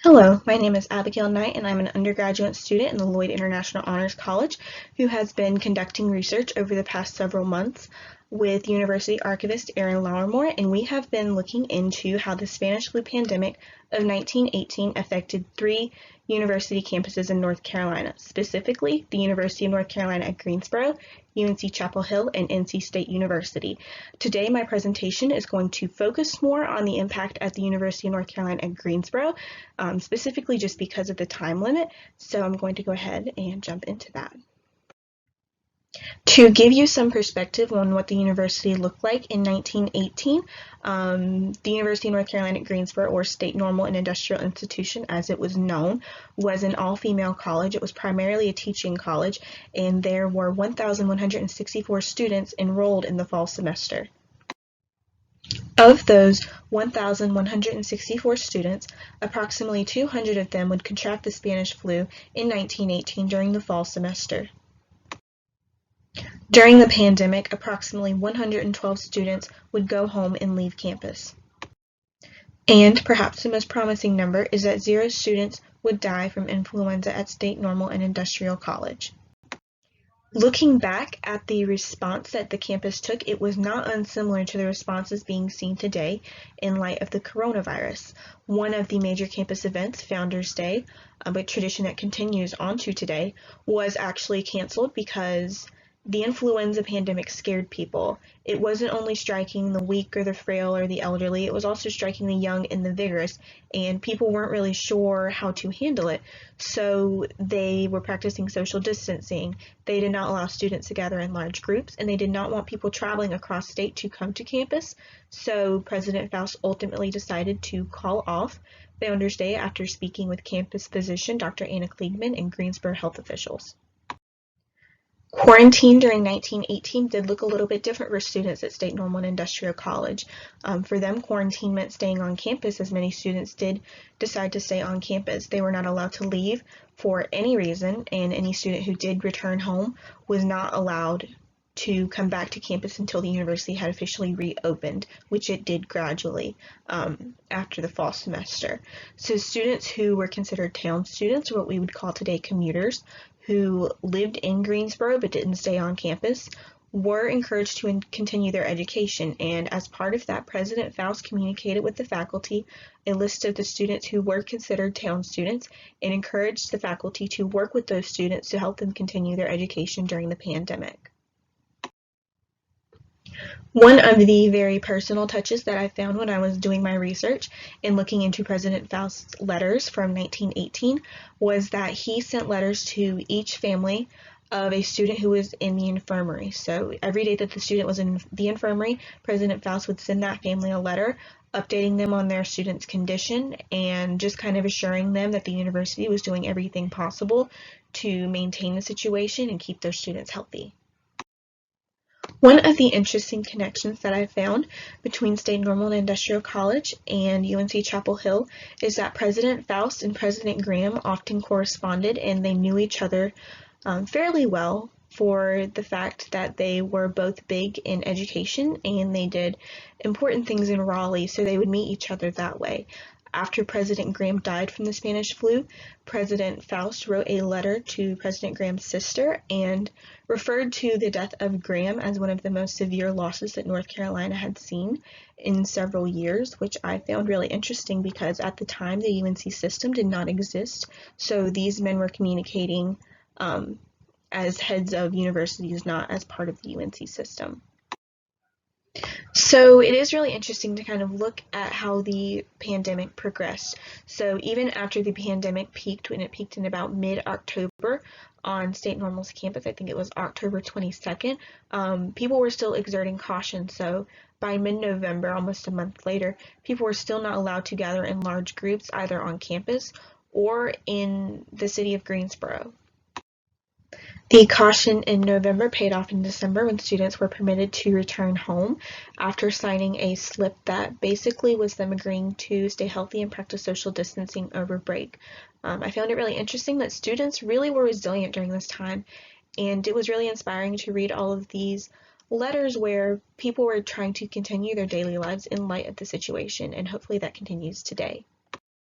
Hello, my name is Abigail Knight, and I'm an undergraduate student in the Lloyd International Honors College who has been conducting research over the past several months with University Archivist Erin Lawrimore, and we have been looking into how the Spanish flu pandemic of 1918 affected three university campuses in North Carolina, specifically the University of North Carolina at Greensboro, UNC Chapel Hill, and NC State University. Today, my presentation is going to focus more on the impact at the University of North Carolina at Greensboro, specifically just because of the time limit. So I'm going to go ahead and jump into that. To give you some perspective on what the university looked like in 1918, the University of North Carolina at Greensboro, or State Normal and Industrial Institution as it was known, was an all-female college. It was primarily a teaching college, and there were 1,164 students enrolled in the fall semester. Of those 1,164 students, approximately 200 of them would contract the Spanish flu in 1918 during the fall semester. During the pandemic, approximately 112 students would go home and leave campus. And perhaps the most promising number is that 0 students would die from influenza at State Normal and Industrial College. Looking back at the response that the campus took, it was not unsimilar to the responses being seen today in light of the coronavirus. One of the major campus events, Founders Day, a tradition that continues on to today, was actually canceled because the influenza pandemic scared people. It wasn't only striking the weak or the frail or the elderly, it was also striking the young and the vigorous, and people weren't really sure how to handle it. So they were practicing social distancing. They did not allow students to gather in large groups, and they did not want people traveling across state to come to campus. So President Faust ultimately decided to call off Founders Day after speaking with campus physician Dr. Anna Kliegman and Greensboro health officials. Quarantine during 1918 did look a little bit different for students at State Normal and Industrial College. For them, quarantine meant staying on campus, as many students did decide to stay on campus. They were not allowed to leave for any reason, and any student who did return home was not allowed to come back to campus until the university had officially reopened, which it did gradually after the fall semester. So students who were considered town students, or what we would call today commuters, who lived in Greensboro but didn't stay on campus, were encouraged to continue their education, and as part of that, President Faust communicated with the faculty a list of the students who were considered town students and encouraged the faculty to work with those students to help them continue their education during the pandemic. One of the very personal touches that I found when I was doing my research and looking into President Faust's letters from 1918 was that he sent letters to each family of a student who was in the infirmary. So every day that the student was in the infirmary, President Faust would send that family a letter updating them on their student's condition and just kind of assuring them that the university was doing everything possible to maintain the situation and keep their students healthy. One of the interesting connections that I found between State Normal and Industrial College and UNC Chapel Hill is that President Faust and President Graham often corresponded, and they knew each other fairly well for the fact that they were both big in education and they did important things in Raleigh, so they would meet each other that way. After President Graham died from the Spanish flu, President Faust wrote a letter to President Graham's sister and referred to the death of Graham as one of the most severe losses that North Carolina had seen in several years, which I found really interesting because at the time the UNC system did not exist, so these men were communicating as heads of universities, not as part of the UNC system. So it is really interesting to kind of look at how the pandemic progressed. So even after the pandemic peaked, when it peaked in about mid-October on State Normal's campus, I think it was October 22nd, people were still exerting caution. So by mid-November, almost a month later, people were still not allowed to gather in large groups either on campus or in the city of Greensboro. The caution in November paid off in December when students were permitted to return home after signing a slip that basically was them agreeing to stay healthy and practice social distancing over break. I found it really interesting that students really were resilient during this time, and it was really inspiring to read all of these letters where people were trying to continue their daily lives in light of the situation, and hopefully that continues today.